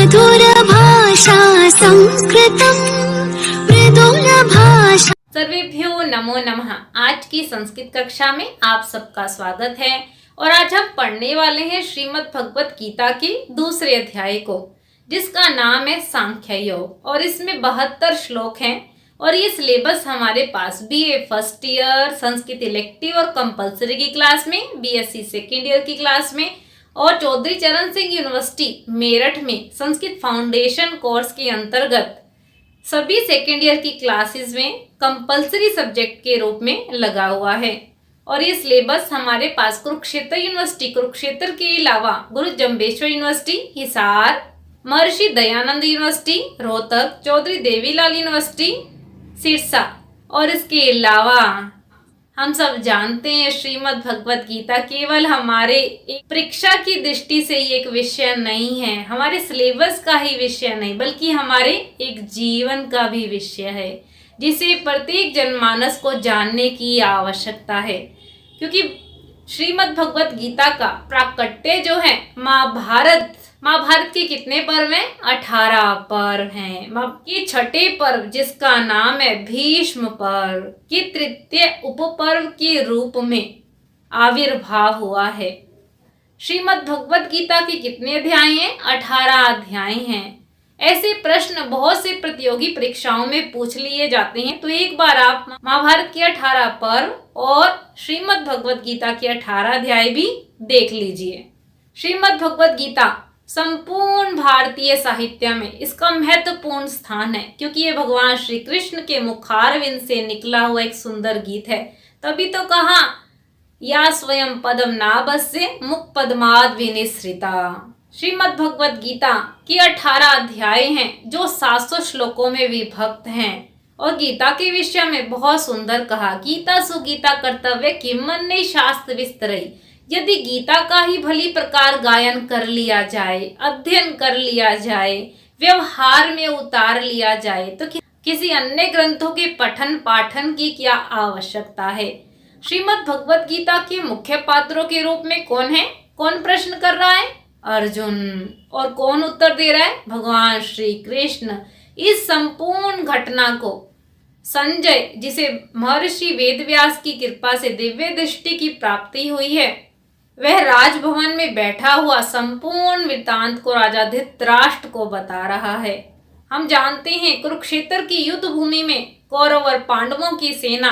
मधुर भाषा संस्कृतम् मृदुल भाषा। सर्वेभ्यो नमो नमः। आज की संस्कृत कक्षा में आप सबका स्वागत है और आज हम पढ़ने वाले हैं श्रीमद् भगवत गीता के दूसरे अध्याय को, जिसका नाम है सांख्य योग और इसमें 72 श्लोक हैं और ये सिलेबस हमारे पास BA first year, Sanskrit elective और कंपलसरी की क्लास में, बीएससी सेकेंड ईयर की क्लास में और चौधरी चरण सिंह यूनिवर्सिटी मेरठ में संस्कृत फाउंडेशन कोर्स के अंतर्गत सभी सेकेंड ईयर की क्लासेस में कंपलसरी सब्जेक्ट के रूप में लगा हुआ है। और ये सिलेबस हमारे पास कुरुक्षेत्र यूनिवर्सिटी कुरुक्षेत्र के अलावा गुरु Jambheshwar university Hisar, Maharshi Dayanand university Rohtak, Chaudhary Devilal university Sirsa और इसके अलावा हम सब जानते हैं श्रीमद् भगवत गीता केवल हमारे एक परीक्षा की दृष्टि से ही एक विषय नहीं है, हमारे सिलेबस का ही विषय नहीं बल्कि हमारे एक जीवन का भी विषय है, जिसे प्रत्येक जनमानस को जानने की आवश्यकता है। क्योंकि श्रीमद् भगवत गीता का प्राकट्य जो है महाभारत के कितने पर्व हैं? 18 पर्व हैं। के छठे पर्व जिसका नाम है भीष्म पर्व के तृतीय उपपर्व के रूप में आविर्भाव हुआ है। श्रीमद् भगवत गीता के कितने अध्याय हैं? 18 अध्याय हैं। ऐसे प्रश्न बहुत से प्रतियोगी परीक्षाओं में पूछ लिए जाते हैं, तो एक बार आप महाभारत के 18 पर्व और श्रीमद् भगवत गीता के 18 अध्याय भी देख लीजिए। श्रीमद् भगवत गीता संपूर्ण भारतीय साहित्य में इसका महत्वपूर्ण स्थान है, क्योंकि ये भगवान श्री कृष्ण के मुखारविंद से निकला हुआ एक सुंदर गीत है। तभी तो कहा या स्वयं पदम नाभस्य मुख पद्माद विनिसृता। श्रीमद् भगवत गीता के 18 अध्याय हैं जो 700 श्लोकों में विभक्त हैं और गीता के विषय में बहुत सुंदर कहा, गीता सुगीता कर्तव्य किमन्य शास्त्र विस्तरई। यदि गीता का ही भली प्रकार गायन कर लिया जाए, अध्ययन कर लिया जाए, व्यवहार में उतार लिया जाए, तो किसी अन्य ग्रंथों के पठन पाठन की क्या आवश्यकता है। श्रीमद् भगवत गीता के मुख्य पात्रों के रूप में कौन है? कौन प्रश्न कर रहा है? अर्जुन। और कौन उत्तर दे रहा है? भगवान श्री कृष्ण। इस संपूर्ण घटना को संजय, जिसे महर्षि वेदव्यास की कृपा से दिव्य दृष्टि की प्राप्ति हुई है, वह राजभवन में बैठा हुआ संपूर्ण वृत्तांत को राजा धृतराष्ट्र को बता रहा है। हम जानते हैं कुरुक्षेत्र की युद्ध भूमि में कौरव और पांडवों की सेना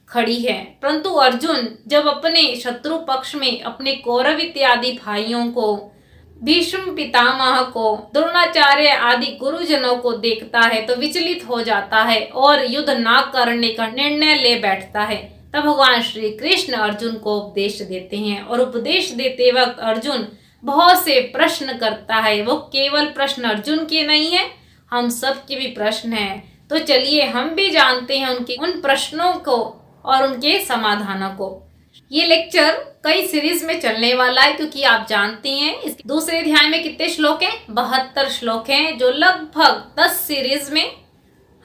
खड़ी है, परंतु अर्जुन जब अपने शत्रु पक्ष में अपने कौरव इत्यादि भाइयों को, भीष्म पितामह को, द्रोणाचार्य आदि गुरुजनों को देखता है तो विचलित हो जाता है और युद्ध ना करने का निर्णय ले बैठता है। तब भगवान श्री कृष्ण अर्जुन को उपदेश देते हैं और उपदेश देते वक्त अर्जुन बहुत से प्रश्न करता है। वो केवल प्रश्न अर्जुन के नहीं है, हम सब के भी प्रश्न हैं। तो चलिए हम भी जानते हैं उनके उन प्रश्नों को और उनके समाधानों को। ये लेक्चर कई सीरीज में चलने वाला है, क्योंकि आप जानते हैं इस दूसरे अध्याय में कितने श्लोक हैं? 72 श्लोक हैं, जो लगभग 10 सीरीज में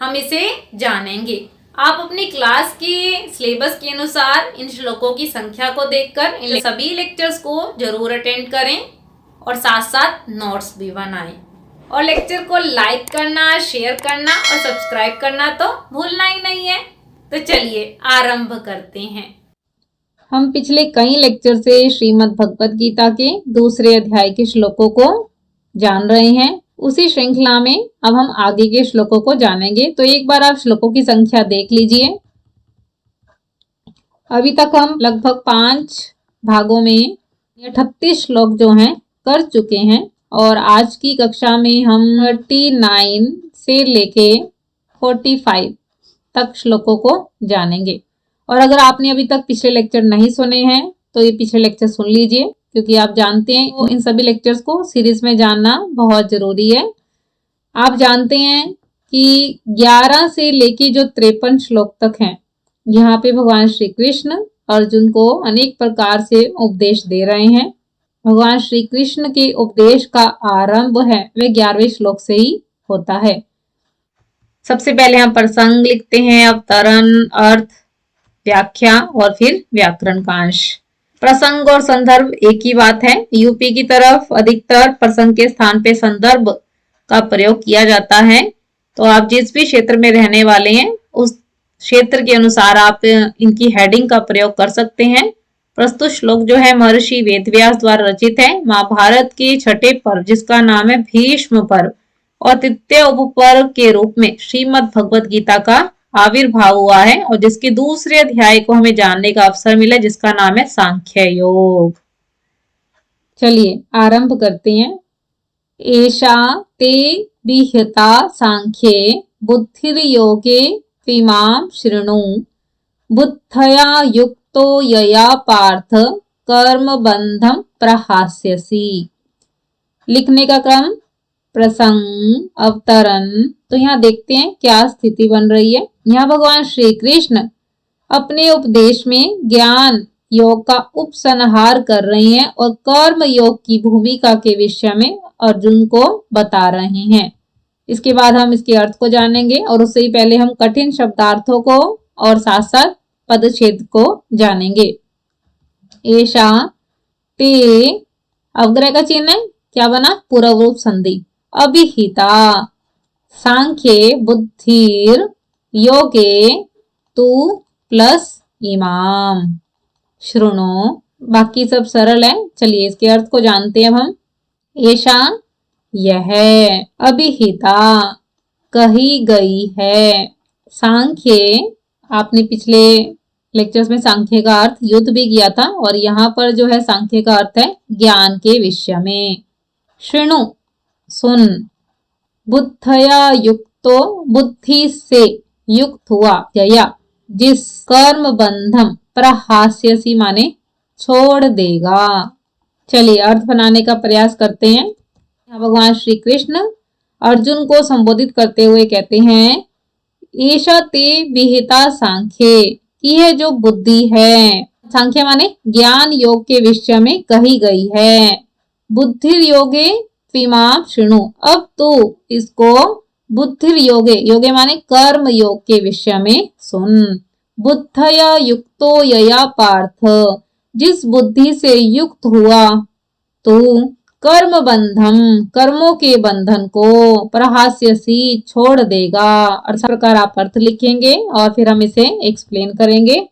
हम इसे जानेंगे। आप अपनी क्लास के सिलेबस के अनुसार इन श्लोकों की संख्या को देखकर इन सभी लेक्चर्स को जरूर अटेंड करें और साथ साथ नोट्स भी बनाएं। और लेक्चर को लाइक करना, शेयर करना और सब्सक्राइब करना तो भूलना ही नहीं है। तो चलिए आरंभ करते हैं। हम पिछले कई लेक्चर से श्रीमद् भगवत गीता के दूसरे अध्याय के श्लोकों को जान रहे हैं। उसी श्रृंखला में अब हम आगे के श्लोकों को जानेंगे। तो एक बार आप श्लोकों की संख्या देख लीजिए। अभी तक हम लगभग 5 भागों में 38 श्लोक जो हैं कर चुके हैं और आज की कक्षा में हम 39 से लेके 45 तक श्लोकों को जानेंगे। और अगर आपने अभी तक पिछले लेक्चर नहीं सुने हैं तो ये पिछले लेक्चर सुन लीजिए, क्योंकि आप जानते हैं तो इन सभी लेक्चर्स को सीरीज में जानना बहुत जरूरी है। आप जानते हैं कि 11 से लेके जो 53 श्लोक तक हैं, यहाँ पे भगवान श्री कृष्ण अर्जुन को अनेक प्रकार से उपदेश दे रहे हैं। भगवान श्री कृष्ण के उपदेश का आरंभ है वह 11वें श्लोक से ही होता है। सबसे पहले हम प्रसंग लिखते हैं, अवतरण, अर्थ, व्याख्या और फिर व्याकरण का अंश। प्रसंग और संदर्भ एक ही बात है। यूपी की तरफ अधिकतर प्रसंग के स्थान पे संदर्भ का प्रयोग किया जाता है। तो आप जिस भी क्षेत्र में रहने वाले हैं उस क्षेत्र के अनुसार आप इनकी हेडिंग का प्रयोग कर सकते हैं। प्रस्तुत श्लोक जो है महर्षि वेदव्यास द्वारा रचित है। महाभारत के छठे पर्व जिसका नाम है भीष्म पर्व और तृतीय उपपर्व के रूप में श्रीमद् भगवत गीता का आविर्भाव हुआ है और जिसके दूसरे अध्याय को हमें जानने का अवसर मिला जिसका नाम है सांख्य योग। चलिए आरंभ करते हैं। एषा ते विहिता सांख्ये बुद्धिर्योगे त्विमां शृणु बुद्धया युक्तो यया पार्थ कर्म बंधम प्रहास्यसि। लिखने का क्रम, प्रसंग, अवतरण। तो यहाँ देखते हैं क्या स्थिति बन रही है। यहाँ भगवान श्री कृष्ण अपने उपदेश में ज्ञान योग का उपसंहार कर रहे हैं और कर्म योग की भूमिका के विषय में अर्जुन को बता रहे हैं। इसके बाद हम इसके अर्थ को जानेंगे और उससे ही पहले हम कठिन शब्दार्थों को और साथ साथ पदच्छेद को जानेंगे। एषा ते अवग्रह का चिन्ह है, क्या बना? पूर्व रूप संधि। अभिहिता सांख्ये बुद्धिर योगे तु प्लस इमाम शृणु। बाकी सब सरल है। चलिए इसके अर्थ को जानते हैं हम। एषा यह, अभिहिता कही गई है, सांख्ये आपने पिछले लेक्चर्स में सांख्य का अर्थ युद्ध भी किया था और यहाँ पर जो है सांख्य का अर्थ है ज्ञान के विषय में। शृणु सुन, बुद्धया युक्तो बुद्धि से युक्त हुआ, यया जिस, कर्म बंधम प्रहास्यसि माने छोड़ देगा। चलिए अर्थ बनाने का प्रयास करते हैं। भगवान श्री कृष्ण अर्जुन को संबोधित करते हुए कहते हैं एषा ते विहिता सांख्ये, यह जो बुद्धि है, सांख्य माने ज्ञान योग के विषय में कही गई है। बुद्धिर योगे त्विमां शृणु, अब तू इसको बुद्धिर योगे, योगे माने कर्म योग के विषय में सुन। बुद्धया युक्तो यया पार्थ, जिस बुद्धि से युक्त हुआ तू कर्म बंधम, कर्मों के बंधन को, प्रहास्यसि छोड़ देगा। इस प्रकार आप अर्थ लिखेंगे और फिर हम इसे एक्सप्लेन करेंगे।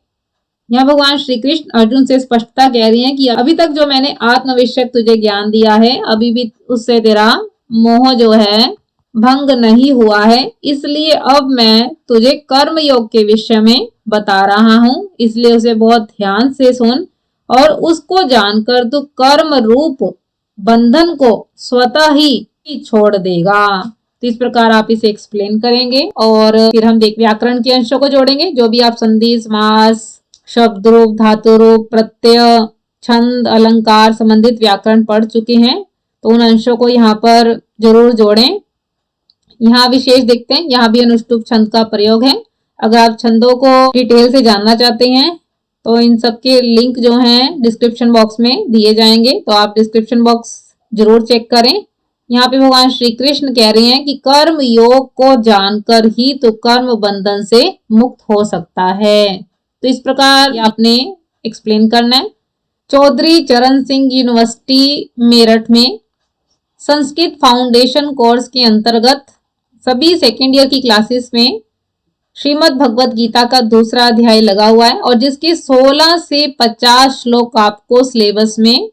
यहाँ भगवान श्री कृष्ण अर्जुन से स्पष्टता कह रही हैं कि अभी तक जो मैंने आत्म विषयक तुझे ज्ञान दिया है अभी भी उससे तेरा मोह जो है भंग नहीं हुआ है, इसलिए अब मैं तुझे कर्म योग के विषय में बता रहा हूँ, इसलिए उसे बहुत ध्यान से सुन और उसको जानकर तू कर्म रूप बंधन को स्वतः ही छोड़ देगा। तो इस प्रकार आप इसे एक्सप्लेन करेंगे और फिर हम व्याकरण के अंशों को जोड़ेंगे। जो भी आप संधि, समास, शब्द रूप, धातु रूप, प्रत्यय, छंद, अलंकार संबंधित व्याकरण पढ़ चुके हैं तो उन अंशों को यहाँ पर जरूर जोड़ें। यहाँ विशेष देखते हैं, यहाँ भी अनुष्टुप छंद का प्रयोग है। अगर आप छंदों को डिटेल से जानना चाहते हैं तो इन सब के लिंक जो हैं डिस्क्रिप्शन बॉक्स में दिए जाएंगे, तो आप डिस्क्रिप्शन बॉक्स जरूर चेक करें। यहाँ पे भगवान श्री कृष्ण कह रहे हैं कि कर्म योग को जानकर ही तो कर्म बंधन से मुक्त हो सकता है। तो इस प्रकार आपने एक्सप्लेन करना है। चौधरी चरण सिंह यूनिवर्सिटी मेरठ में संस्कृत फाउंडेशन कोर्स के अंतर्गत सभी सेकेंड ईयर की क्लासेस में श्रीमद् भगवत गीता का दूसरा अध्याय लगा हुआ है और जिसके 16 से 50 श्लोक आपको सिलेबस में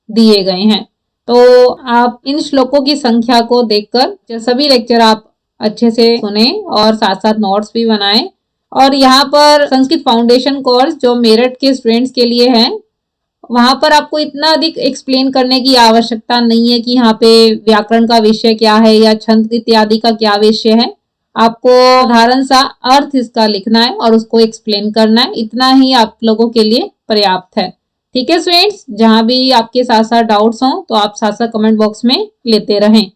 दिए गए हैं। तो आप इन श्लोकों की संख्या को देखकर सभी लेक्चर आप अच्छे से सुने और साथ साथ नोट्स भी बनाएं। और यहाँ पर संस्कृत फाउंडेशन कोर्स जो मेरठ के स्टूडेंट्स के लिए है, वहां पर आपको इतना अधिक एक्सप्लेन करने की आवश्यकता नहीं है कि यहाँ पे व्याकरण का विषय क्या है या छंद इत्यादि का क्या विषय है। आपको साधारण सा अर्थ इसका लिखना है और उसको एक्सप्लेन करना है, इतना ही आप लोगों के लिए पर्याप्त है। ठीक है स्टूडेंट्स, जहां भी आपके साथ साथ डाउट्स हों तो आप साथ साथ कमेंट बॉक्स में लेते रहें।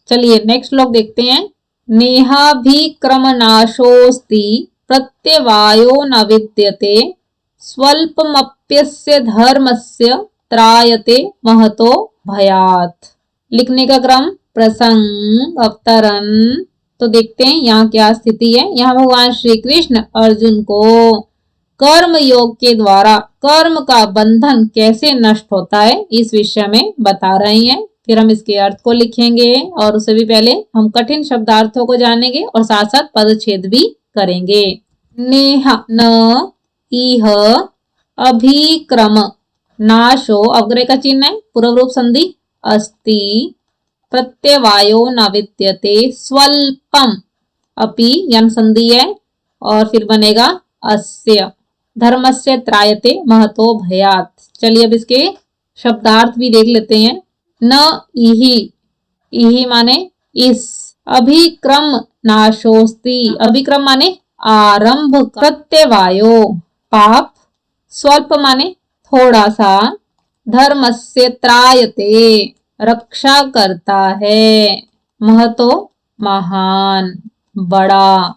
चलिए नेक्स्ट श्लोक देखते हैं। नेहाभिक्रमनाशोऽस्ति प्रत्यवायो न विद्यते स्वल्पमप्यस्य धर्मस्य त्रायते महतो भयात्। लिखने का क्रम, प्रसंग, अवतरण। तो देखते हैं यहाँ क्या स्थिति है। यहाँ भगवान श्री कृष्ण अर्जुन को कर्म योग के द्वारा कर्म का बंधन कैसे नष्ट होता है इस विषय में बता रहे हैं। फिर हम इसके अर्थ को लिखेंगे और उससे भी पहले हम कठिन शब्दार्थों को जानेंगे और साथ साथ पदच्छेद भी करेंगे। नेह न इह अभिक्रम नाशो अवग्रह का चिन्ह है, पूर्व रूप संधि अस्ति प्रत्यवायो न विद्यते स्वल्पम अपि यन संधि है और फिर बनेगा अस्य धर्मस्य त्रायते महतो भयात्। चलिए अब इसके शब्दार्थ भी देख लेते हैं। न इहि, इहि माने इस, अभिक्रम नाशोस्ति, अभिक्रम माने आरंभ, प्रत्यवायो पाप, स्वल्प माने थोड़ा सा, धर्मस्य त्रायते रक्षा करता है, महतो महान बड़ा।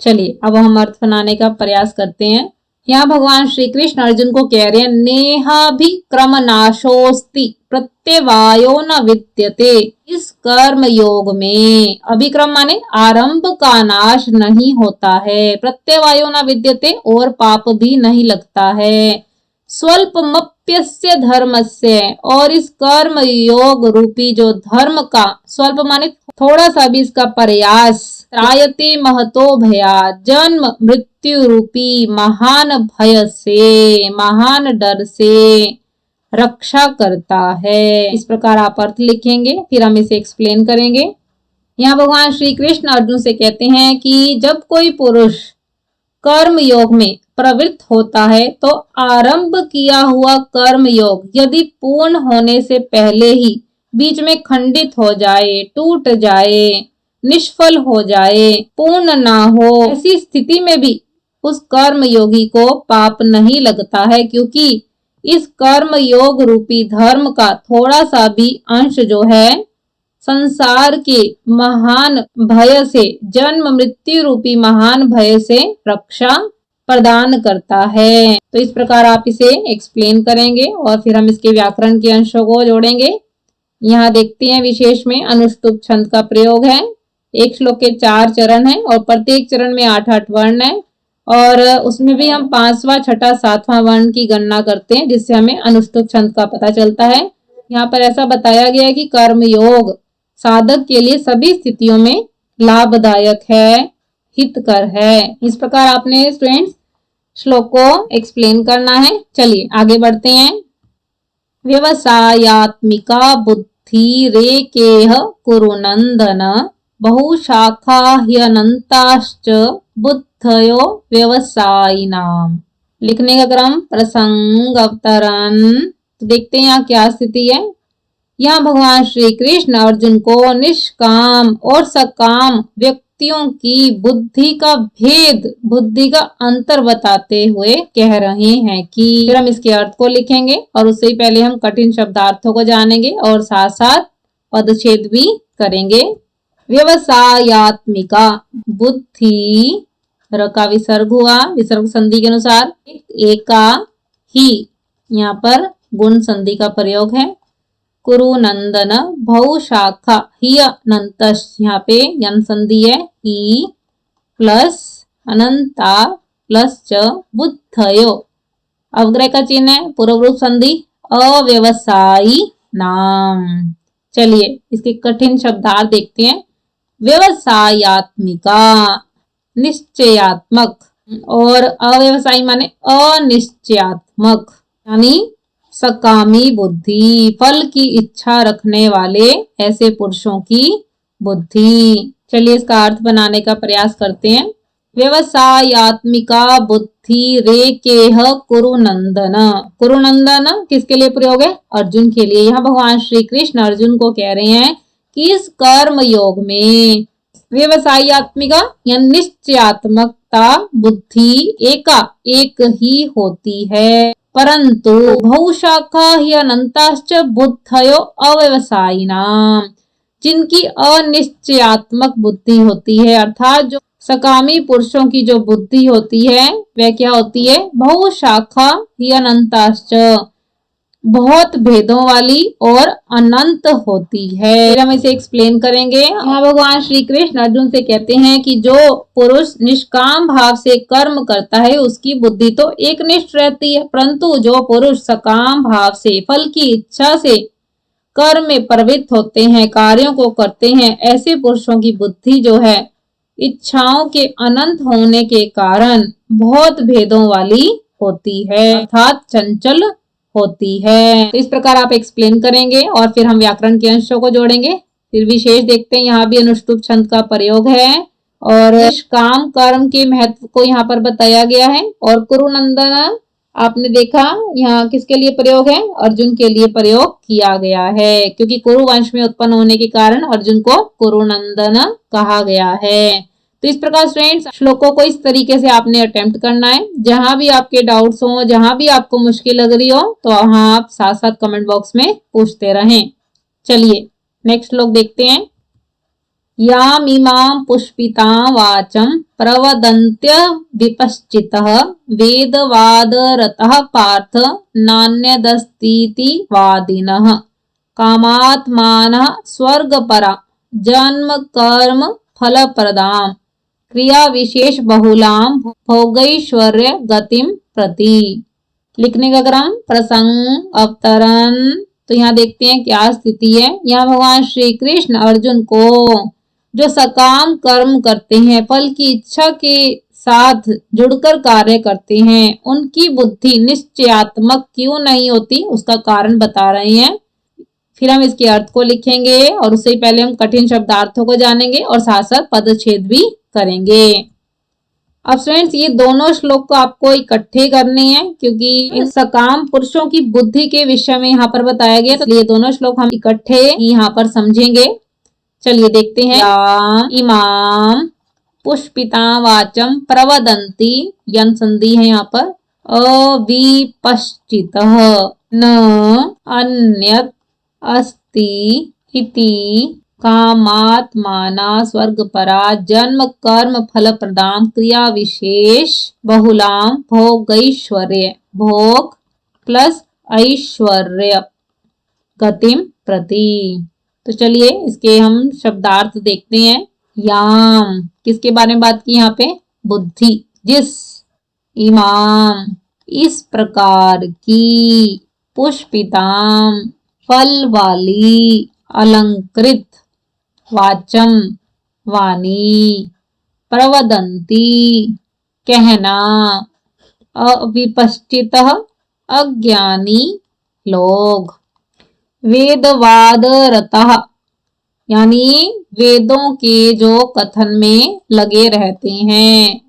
चलिए अब हम अर्थ बनाने का प्रयास करते हैं। यहाँ भगवान श्री कृष्ण अर्जुन को कह रहे हैं नेहाभिक्रम नाशोस्ति प्रत्यवायो न विद्यते। इस कर्म योग में अभिक्रम माने आरंभ का नाश नहीं होता है, प्रत्यवायो न विद्यते और पाप भी नहीं लगता है, स्वल्पमप्यस्य धर्मस्य और इस कर्म योग रूपी जो धर्म का, स्वल्प माने थोड़ा सा भी इसका प्रयास, त्रायते महतो भया जन्म मृत्यु रूपी महान भय से, महान डर से रक्षा करता है। इस प्रकार आप अर्थ लिखेंगे, फिर हम इसे एक्सप्लेन करेंगे। यहाँ भगवान श्री कृष्ण अर्जुन से कहते हैं कि जब कोई पुरुष कर्म योग में प्रवृत्त होता है तो आरंभ किया हुआ कर्म योग यदि पूर्ण होने से पहले ही बीच में खंडित हो जाए, टूट जाए, निष्फल हो जाए, पूर्ण ना हो, ऐसी स्थिति में भी उस कर्म योगी को पाप नहीं लगता है, क्योंकि इस कर्म योग रूपी धर्म का थोड़ा सा भी अंश जो है संसार के महान भय से, जन्म मृत्यु रूपी महान भय से रक्षा प्रदान करता है। तो इस प्रकार आप इसे एक्सप्लेन करेंगे और फिर हम इसके व्याकरण के अंशों को जोड़ेंगे। यहाँ देखते हैं विशेष में अनुष्टुप छंद का प्रयोग है। एक श्लोक के 4 चरण हैं और प्रत्येक चरण में 8-8 वर्ण है और उसमें भी हम 5वां, 6ठा, 7वां वर्ण की गणना करते हैं, जिससे हमें अनुष्टुप छंद का पता चलता है। यहाँ पर ऐसा बताया गया है कि कर्म योग साधक के लिए सभी स्थितियों में लाभदायक है, हितकर है। इस प्रकार आपने स्टूडेंट्स श्लोक को एक्सप्लेन करना है। चलिए आगे बढ़ते हैं। व्यवसायात्मिका बुद्धि रेकेह कुरुनंदन बहुशाखा ह्यनंताश्च बुद्धयो व्यवसायिनाम। लिखने का क्रम, प्रसंग, अवतरण। तो देखते हैं यहाँ क्या स्थिति है। यहाँ भगवान श्री कृष्ण अर्जुन को निष्काम और सकाम व्यक्तियों की बुद्धि का भेद, बुद्धि का अंतर बताते हुए कह रहे हैं कि, फिर हम इसके अर्थ को लिखेंगे और उससे ही पहले हम कठिन शब्दार्थों को जानेंगे और साथ साथ पदच्छेद भी करेंगे। व्यवसायात्मिका बुद्धि, र का विसर्ग हुआ, विसर्ग संधि के अनुसार, एका ही, यहाँ पर गुण संधि का प्रयोग है। कुरुनंदन बहुशाखा हिय नंतश, यहाँ पे यन संधि है, ही प्लस अनंता प्लस च बुद्धयो, अवग्रह का चिन्ह है, पूर्व रूप संधि अव्यवसायी नाम। चलिए इसके कठिन शब्दार्थ देखते हैं। व्यवसायात्मिका निश्चयात्मक और अव्यवसायी माने अनिश्चयात्मक, यानी सकामी बुद्धि, फल की इच्छा रखने वाले ऐसे पुरुषों की बुद्धि। चलिए इसका अर्थ बनाने का प्रयास करते हैं। व्यवसायात्मिका बुद्धि रेकेह कुरुनंदन। कुरुनंदन किसके लिए प्रयोग है? अर्जुन के लिए। यहाँ भगवान श्री कृष्ण अर्जुन को कह रहे हैं कि इस कर्म योग में व्यवसायात्मिका या निश्चयात्मकता बुद्धि एक ही होती है, परंतु बहुशाखा ही अनंताश्च बुद्धयो अव्यवसायिनाम, जिनकी अनिश्चयात्मक बुद्धि होती है, अर्थात जो सकामी पुरुषों की जो बुद्धि होती है वह क्या होती है? बहुशाखा ही अनंताश्च, बहुत भेदों वाली और अनंत होती है। फिर हम इसे एक्सप्लेन करेंगे। यहाँ भगवान श्री कृष्ण अर्जुन से कहते हैं कि जो पुरुष निष्काम भाव से कर्म करता है उसकी बुद्धि तो एकनिष्ठ रहती है, परंतु जो पुरुष सकाम भाव से फल की इच्छा से कर्म में प्रवृत्त होते हैं, कार्यों को करते हैं, ऐसे पुरुषों की बुद्धि जो है इच्छाओं के अनंत होने के कारण बहुत भेदों वाली होती है, अर्थात चंचल होती है। तो इस प्रकार आप एक्सप्लेन करेंगे और फिर हम व्याकरण के अंशों को जोड़ेंगे। फिर विशेष देखते हैं, यहाँ भी अनुष्टुप छंद का प्रयोग है और काम कर्म के महत्व को यहाँ पर बताया गया है। और कुरुनंदन आपने देखा यहाँ किसके लिए प्रयोग है, अर्जुन के लिए प्रयोग किया गया है, क्योंकि कुरु वंश में उत्पन्न होने के कारण अर्जुन को कुरुनंदन कहा गया है। तो इस प्रकार स्टूडेंट्स श्लोकों को इस तरीके से आपने अटेम्प्ट करना है। जहां भी आपके डाउट्स हो, जहां भी आपको मुश्किल लग रही हो, तो वहां आप साथ साथ कमेंट बॉक्स में पूछते रहें। चलिए नेक्स्ट श्लोक देखते हैं। यामिमां पुष्पितां वाचं प्रवदन्त्य विपश्चितः वेदवादरतः पार्थ नान्यदस्तीति वादिनः कामात्मानः स्वर्गपरा जन्म कर्म फलप्रदां क्रिया विशेष बहुलां भोगैश्वर्य गतिम प्रति। लिखने का क्रम प्रसंग अवतरण। तो यहाँ देखते हैं क्या स्थिति है। यहाँ भगवान श्री कृष्ण अर्जुन को जो सकाम कर्म करते हैं, फल की इच्छा के साथ जुड़कर कार्य करते हैं, उनकी बुद्धि निश्चयात्मक क्यों नहीं होती, उसका कारण बता रहे हैं। फिर हम इसके अर्थ को लिखेंगे और उससे पहले हम कठिन शब्दार्थों को जानेंगे और साथ साथ पदच्छेद भी करेंगे। अब स्टूडेंट्स ये दोनों श्लोक को आपको इकट्ठे करने हैं, क्योंकि इन सकाम पुरुषों की बुद्धि के विषय में यहाँ पर बताया गया, तो ये दोनों श्लोक हम इकट्ठे यहाँ पर समझेंगे। चलिए देखते हैं। इमाम पुष्पिता वाचम प्रवदंती, यन संधि है यहाँ पर, अविपश्चित न अन्यत अस्ति इति कामात्माना स्वर्गपरा जन्म कर्म फल प्रदाम क्रिया विशेष बहुलाम भोगैश्वर्य, भोग प्लस ऐश्वर्य गतिम प्रति। तो चलिए इसके हम शब्दार्थ देखते हैं। याम किसके बारे में बात की यहाँ पे, बुद्धि, जिस, इमाम इस प्रकार की, पुष्पिताम फल वाली, अलंकृत, वाचम वाणी, प्रवदंती कहना, अविपश्चितः अज्ञानी लोग, वेदवाद रतः यानी वेदों के जो कथन में लगे रहते हैं,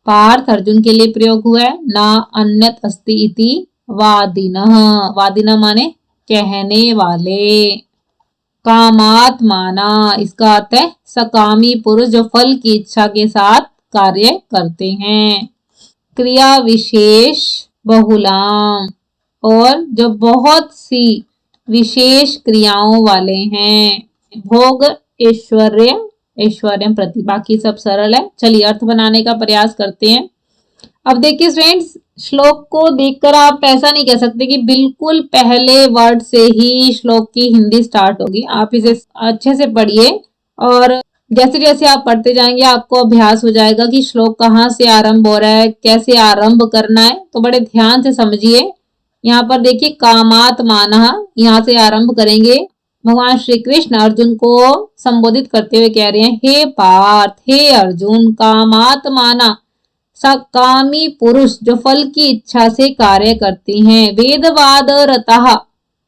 पार्थ अर्जुन के लिए प्रयोग हुआ है। ना अन्यत अस्ति इति वादिनः, वादिनः माने कहने वाले। कामात्माना इसका अर्थ है सकामी पुरुष जो फल की इच्छा के साथ कार्य करते हैं। क्रिया विशेष बहुलाम और जो बहुत सी विशेष क्रियाओं वाले हैं। भोग ऐश्वर्य, ऐश्वर्य प्रति, बाकी सब सरल है। चलिए अर्थ बनाने का प्रयास करते हैं। अब देखिए फ्रेंड्स, श्लोक को देखकर आप ऐसा नहीं कह सकते कि बिल्कुल पहले वर्ड से ही श्लोक की हिंदी स्टार्ट होगी। आप इसे अच्छे से पढ़िए और जैसे जैसे आप पढ़ते जाएंगे आपको अभ्यास हो जाएगा कि श्लोक कहाँ से आरंभ हो रहा है, कैसे आरंभ करना है। तो बड़े ध्यान से समझिए। यहाँ पर देखिए कामात्मानः, यहाँ से आरंभ करेंगे। भगवान श्री कृष्ण अर्जुन को संबोधित करते हुए कह रहे हैं, हे पार्थ, हे अर्जुन, कामात्माना सकामी पुरुष जो फल की इच्छा से कार्य करते हैं, वेदवाद रतः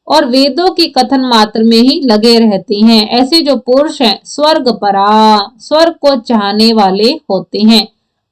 और वेदों के कथन मात्र में ही लगे रहते हैं, ऐसे जो पुरुष हैं स्वर्ग परा, स्वर्ग को चाहने वाले होते हैं।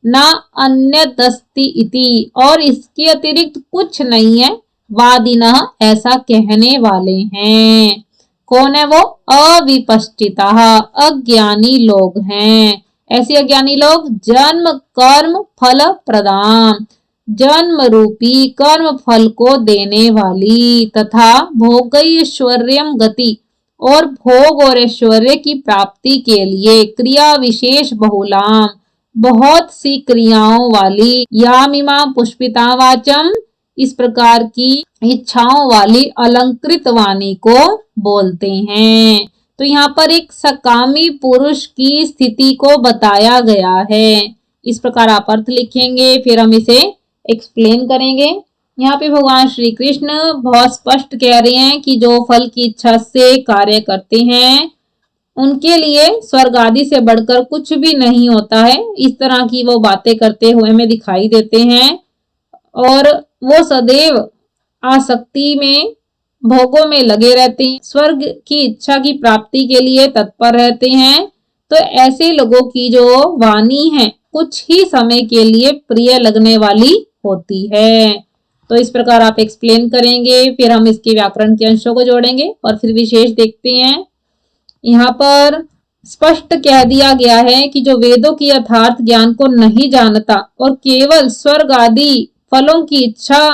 ना अन्यदस्ति इति और इसके अतिरिक्त कुछ नहीं है, वादिनः ऐसा कहने वाले हैं। कौन है वो? अविपश्चितः अज्ञानी लोग हैं। ऐसे अज्ञानी लोग जन्म कर्म फल प्रदान, जन्म रूपी कर्म फल को देने वाली तथा भोगैश्वर्यम गति और भोग और ऐश्वर्य की प्राप्ति के लिए क्रिया विशेष बहुलाम बहुत सी क्रियाओं वाली, यामिमा पुष्पिता वाचम इस प्रकार की इच्छाओं वाली अलंकृत वाणी को बोलते हैं। तो यहाँ पर एक सकामी पुरुष की स्थिति को बताया गया है। इस प्रकार आप अर्थ लिखेंगे, फिर हम इसे एक्सप्लेन करेंगे। यहाँ पे भगवान श्री कृष्ण बहुत स्पष्ट कह रहे हैं कि जो फल की इच्छा से कार्य करते हैं उनके लिए स्वर्ग आदि से बढ़कर कुछ भी नहीं होता है। इस तरह की वो बातें करते हुए हमें दिखाई देते हैं और वो सदैव आसक्ति में, भोगों में लगे रहते हैं, स्वर्ग की इच्छा की प्राप्ति के लिए तत्पर रहते हैं। तो ऐसे लोगों की जो वाणी है कुछ ही समय के लिए प्रिय लगने वाली होती है। तो इस प्रकार आप एक्सप्लेन करेंगे, फिर हम इसके व्याकरण के अंशों को जोड़ेंगे और फिर विशेष देखते हैं। यहाँ पर स्पष्ट कह दिया गया है कि जो वेदों की यथार्थ ज्ञान को नहीं जानता और केवल स्वर्ग आदि फलों की इच्छा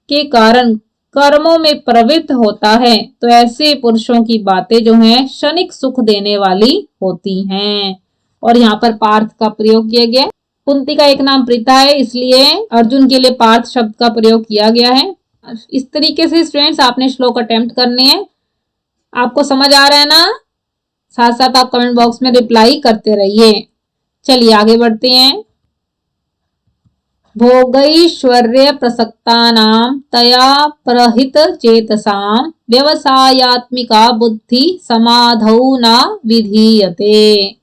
के कारण कर्मों में प्रवृत्त होता है, तो ऐसे पुरुषों की बातें जो हैं क्षणिक सुख देने वाली होती हैं। और यहाँ पर पार्थ का प्रयोग किया गया। कुंती का एक नाम प्रीता है, इसलिए अर्जुन के लिए पार्थ शब्द का प्रयोग किया गया है। इस तरीके से स्टूडेंट्स आपने श्लोक अटेम्प्ट करने हैं। आपको समझ आ रहा है ना? साथ साथ आप कमेंट बॉक्स में रिप्लाई करते रहिए। चलिए आगे बढ़ते हैं। भोगैश्वर्य प्रसक्तानां तया प्रहित चेतसां व्यवसायात्मिका बुद्धि समाधौ न विधीयते।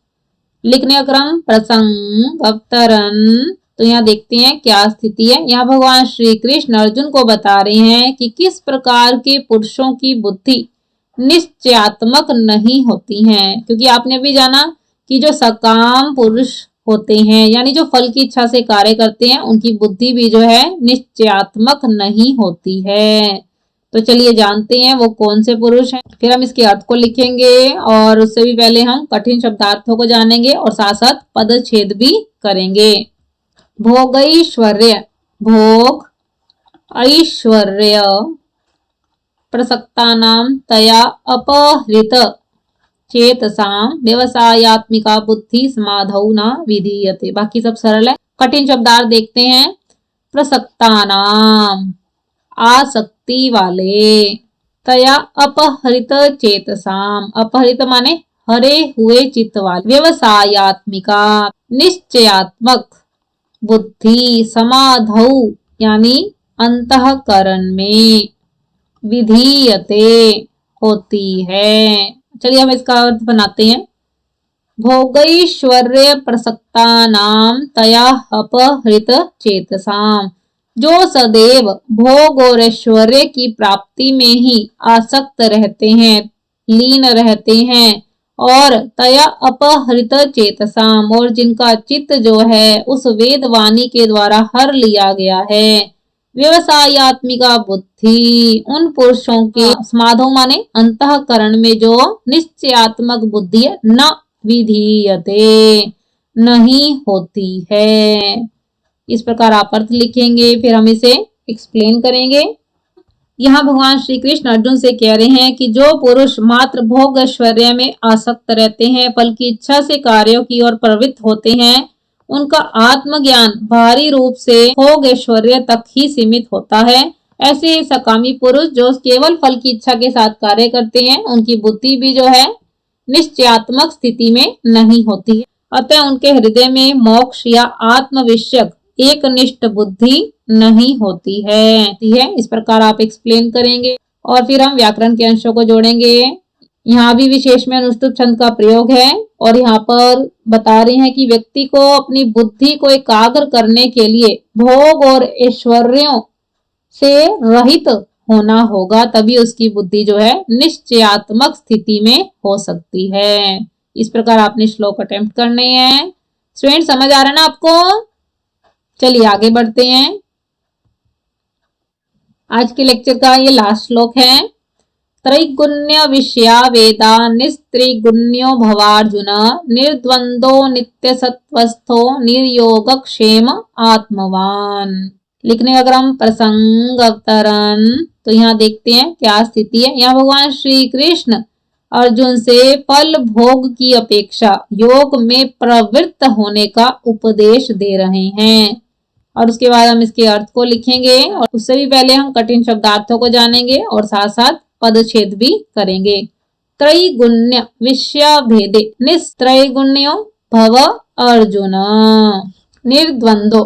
लिखने का क्रम प्रसंग अवतरण। तो यहाँ देखते हैं क्या स्थिति है। यहाँ भगवान श्री कृष्ण अर्जुन को बता रहे हैं कि किस प्रकार के पुरुषों की बुद्धि निश्चयात्मक नहीं होती हैं, क्योंकि आपने भी जाना कि जो सकाम पुरुष होते हैं यानी जो फल की इच्छा से कार्य करते हैं उनकी बुद्धि भी जो है निश्चयात्मक नहीं होती है। तो चलिए जानते हैं वो कौन से पुरुष हैं, फिर हम इसके अर्थ को लिखेंगे और उससे भी पहले हम कठिन शब्दार्थों को जानेंगे और साथ साथ पदच्छेद भी करेंगे। भोगैश्वर्य, भोग, ऐश्वर्य, प्रसक्तानां तया अपहृत चेतसां व्यवसायात्मिका बुद्धि समाधौ न विधीयते। बाकी सब सरल है। कठिन शब्दार्थ देखते हैं। प्रसक्तानां, आसक्ति वाले, तया अपहृत चेतसां, अपहृत माने हरे हुए चित्त वाले, व्यवसायात्मिका निश्चयात्मक, बुद्धि समाधौ यानी अंतःकरण में, विधीयते होती है। चलिए हम इसका अर्थ बनाते हैं। भोगैश्वर्य प्रसक्तानां तया अपहृत चेतसां, जो सदैव भोग और ऐश्वर्य की प्राप्ति में ही आसक्त रहते हैं, लीन रहते हैं, और तया अपहृत चेतसां, और जिनका चित्त जो है उस वेद वाणी के द्वारा हर लिया गया है, व्यवसायात्मिका बुद्धि, उन पुरुषों के समाधो माने अंतःकरण में जो निश्चयात्मक बुद्धि है, न विधीयते नहीं होती है। इस प्रकार आप अर्थ लिखेंगे, फिर हम इसे एक्सप्लेन करेंगे। यहाँ भगवान श्री कृष्ण अर्जुन से कह रहे हैं कि जो पुरुष मात्र भोग ऐश्वर्य में आसक्त रहते हैं, फल की इच्छा से कार्यों की ओर प्रवृत्त होते हैं, उनका आत्मज्ञान भारी रूप से भोग ऐश्वर्य तक ही सीमित होता है। ऐसे सकामी पुरुष जो केवल फल की इच्छा के साथ कार्य करते हैं, उनकी बुद्धि भी जो है निश्चयात्मक स्थिति में नहीं होती है। अतः उनके हृदय में मोक्ष या आत्मविषयक एक निष्ठ बुद्धि नहीं होती है। इस प्रकार आप एक्सप्लेन करेंगे और फिर हम व्याकरण के अंशों को जोड़ेंगे। यहाँ भी विशेष में अनुष्टुप छंद का प्रयोग है और यहाँ पर बता रहे हैं कि व्यक्ति को अपनी बुद्धि को एकाग्र करने के लिए भोग और ऐश्वर्यों से रहित होना होगा, तभी उसकी बुद्धि जो है निश्चयात्मक स्थिति में हो सकती है। इस प्रकार आपने श्लोक अटेम्प्ट करने हैं। स्टूडेंट समझ आ रहा है ना आपको? चलिए आगे बढ़ते हैं। आज के लेक्चर का ये लास्ट श्लोक है। त्रैगुण्य विषया वेदा निस्त्रिगुण्यो भवार्जुन, निर्द्वंदो नित्य सत्वस्थो निर्योग क्षेम आत्मवान। लिखने का क्रम प्रसंग अवतरण। तो यहाँ देखते हैं क्या स्थिति है। यहाँ भगवान श्री कृष्ण अर्जुन से फल भोग की अपेक्षा योग में प्रवृत्त होने का उपदेश दे रहे हैं और उसके बाद हम इसके अर्थ को लिखेंगे और उससे भी पहले हम कठिन शब्दार्थों को जानेंगे और साथ साथ पदच्छेद भी करेंगे। त्रैगुण्य विषय भेदे निस्त्रैगुण्यो भव अर्जुन, निर्द्वंदो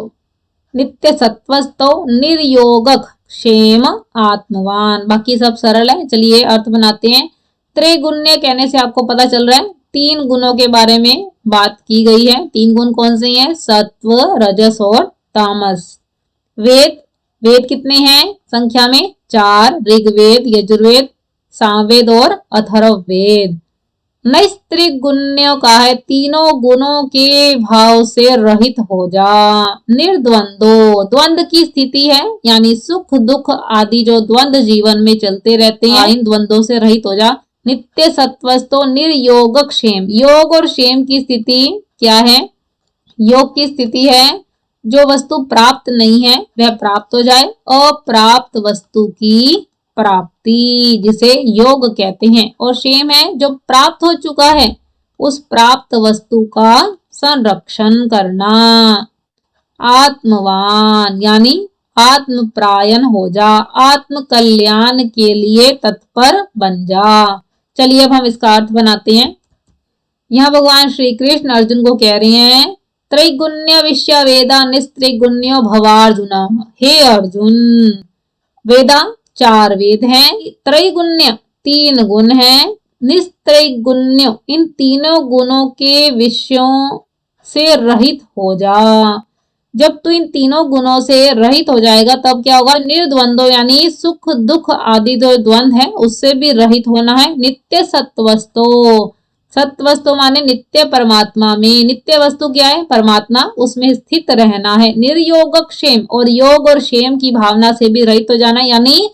नित्य सत्वस्थो निर्योगक क्षेम आत्मवान। बाकी सब सरल है। चलिए अर्थ बनाते हैं। त्रिगुण्य कहने से आपको पता चल रहा है 3 गुणों के बारे में बात की गई है। 3 गुण कौन से हैं? सत्व, रजस और तामस। वेद, वेद कितने हैं संख्या में? 4, ऋग्वेद, यजुर्वेद, सामवेद और अथर्ववेद। नैस्त्रिगुण्य का है तीनों गुणों के भाव से रहित हो जा। निर्द्वंदो, द्वंद की स्थिति है, यानी सुख दुख आदि जो द्वंद जीवन में चलते रहते हैं, इन द्वंद्वों से रहित हो जा। नित्य सत्वस्तो निर्योग क्षेम, योग और क्षेम की स्थिति क्या है? योग की स्थिति है जो वस्तु प्राप्त नहीं है वह प्राप्त हो जाए, अप्राप्त वस्तु की प्राप्ति, जिसे योग कहते हैं। और क्षेम है जो प्राप्त हो चुका है उस प्राप्त वस्तु का संरक्षण करना। आत्मवान यानी आत्मप्रायण हो जा, आत्म कल्याण के लिए तत्पर बन जा। चलिए अब हम इसका अर्थ बनाते हैं। यहाँ भगवान श्री कृष्ण अर्जुन को कह रहे हैं त्रैगुण्य विश्य वेदा निस्त्रिगुण्यो भवार्जुन। हे अर्जुन, वेदा 4 वेद हैं, त्रैगुण्य 3 गुण हैं, निस्त्रैगुण्य इन तीनों गुणों के विषयों से रहित हो जा। जब तू इन तीनों गुणों से रहित हो जाएगा तब क्या होगा? निर्द्वंदो यानी सुख दुख आदि जो द्वंद है उससे भी रहित होना है। नित्य सत्वस्तो, सत्वस्तु माने नित्य परमात्मा में, नित्य वस्तु क्या है? परमात्मा, उसमें स्थित रहना है। निर्योग क्षेम, और योग और क्षेम की भावना से भी रहित हो जाना, यानी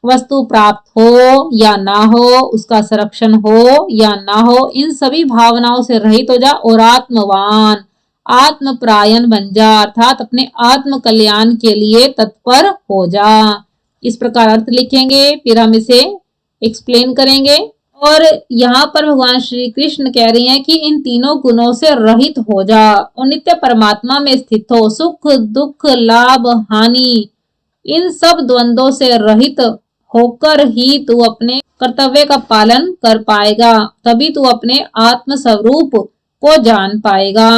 वस्तु प्राप्त हो या ना हो, उसका संरक्षण हो या ना हो, इन सभी भावनाओं से रहित हो जा। और आत्मवान, आत्मप्रायण बन जा, अर्थात अपने आत्म कल्याण के लिए तत्पर हो जा। इस प्रकार अर्थ लिखेंगे, फिर हम इसे एक्सप्लेन करेंगे। और यहाँ पर भगवान श्री कृष्ण कह रहे हैं कि इन तीनों गुणों से रहित हो जा और नित्य परमात्मा में स्थित हो। सुख दुख लाभ हानि इन सब द्वंद्वों से रहित होकर ही तू अपने कर्तव्य का पालन कर पाएगा, तभी तू अपने आत्म स्वरूप को जान पाएगा।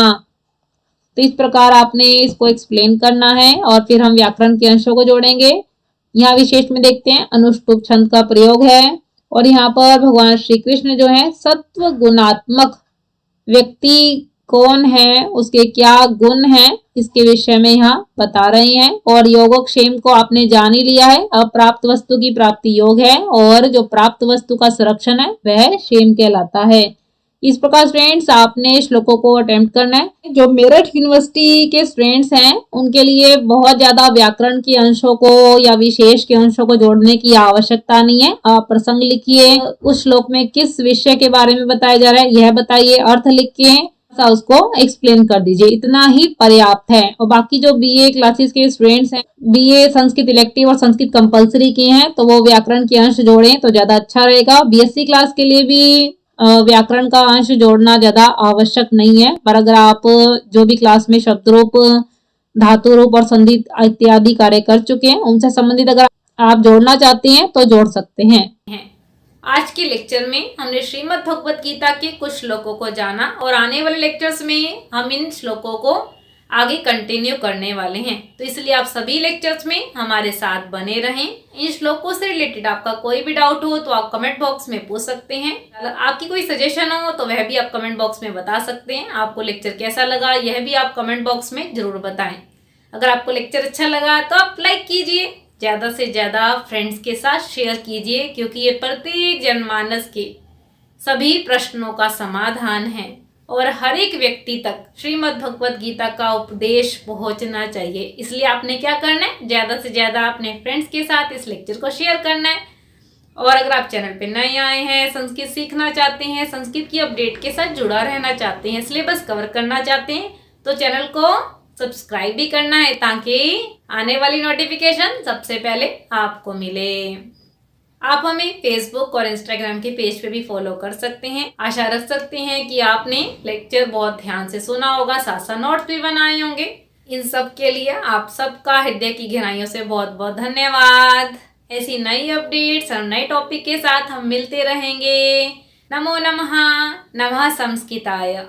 तो इस प्रकार आपने इसको एक्सप्लेन करना है और फिर हम व्याकरण के अंशों को जोड़ेंगे। यहाँ विशेष में देखते हैं अनुष्टुप छंद का प्रयोग है और यहाँ पर भगवान श्री कृष्ण जो है सत्व गुणात्मक व्यक्ति कौन है, उसके क्या गुण हैं, इसके विषय में यहाँ बता रहे हैं। और योगक्षेम को आपने जान ही लिया है। अब प्राप्त वस्तु की प्राप्ति योग है और जो प्राप्त वस्तु का संरक्षण है वह क्षेम कहलाता है। इस प्रकार स्टूडेंट्स आपने श्लोकों को अटेम्प्ट करना है। जो मेरठ यूनिवर्सिटी के स्टूडेंट्स हैं उनके लिए बहुत ज्यादा व्याकरण के अंशों को या विशेष के अंशों को जोड़ने की आवश्यकता नहीं है। आप प्रसंग लिखिए, उस श्लोक में किस विषय के बारे में बताया जा रहा है यह बताइए, अर्थ लिख के उसको एक्सप्लेन कर दीजिए, इतना ही पर्याप्त है। और बाकी जो बीए क्लासेस के स्टूडेंट्स हैं, बीए संस्कृत इलेक्टिव और संस्कृत कंपलसरी किए हैं, तो वो व्याकरण के अंश जोड़ें तो ज्यादा अच्छा रहेगा। बीएससी क्लास के लिए भी व्याकरण का अंश जोड़ना ज्यादा आवश्यक नहीं है, पर अगर आप जो भी क्लास में शब्द रूप, धातु रूप और संधि इत्यादि कार्य कर चुके हैं उनसे संबंधित अगर आप जोड़ना चाहते हैं तो जोड़ सकते हैं। आज के लेक्चर में हमने श्रीमद् भगवत गीता के कुछ श्लोकों को जाना और आने वाले लेक्चर्स में हम इन श्लोकों को आगे कंटिन्यू करने वाले हैं। तो इसलिए आप सभी लेक्चर्स में हमारे साथ बने रहें। इन श्लोकों से रिलेटेड आपका कोई भी डाउट हो तो आप कमेंट बॉक्स में पूछ सकते हैं। अगर आपकी कोई सजेशन हो तो वह भी आप कमेंट बॉक्स में बता सकते हैं। आपको लेक्चर कैसा लगा यह भी आप कमेंट बॉक्स में जरूर बताएं। अगर आपको लेक्चर अच्छा लगा तो आप लाइक कीजिए, ज़्यादा से ज़्यादा फ्रेंड्स के साथ शेयर कीजिए, क्योंकि ये प्रत्येक जनमानस के सभी प्रश्नों का समाधान है और हर एक व्यक्ति तक श्रीमद् भगवत गीता का उपदेश पहुंचना चाहिए। इसलिए आपने क्या करना है, ज़्यादा से ज़्यादा अपने फ्रेंड्स के साथ इस लेक्चर को शेयर करना है। और अगर आप चैनल पे नए आए हैं, संस्कृत सीखना चाहते हैं, संस्कृत की अपडेट के साथ जुड़ा रहना चाहते हैं, सिलेबस कवर करना चाहते हैं, तो चैनल को सब्सक्राइब भी करना है ताकि आने वाली नोटिफिकेशन सबसे पहले आपको मिले। आप हमें फेसबुक और इंस्टाग्राम के पेज पे भी फॉलो कर सकते हैं। आशा रख सकते हैं कि आपने लेक्चर बहुत ध्यान से सुना होगा, साथ साथ नोट्स भी बनाए होंगे। इन सब के लिए आप सबका हृदय की गहराइयों से बहुत बहुत धन्यवाद। ऐसी नई अपडेट्स और नए टॉपिक के साथ हम मिलते रहेंगे। नमो नमः। नमः संस्कृताय।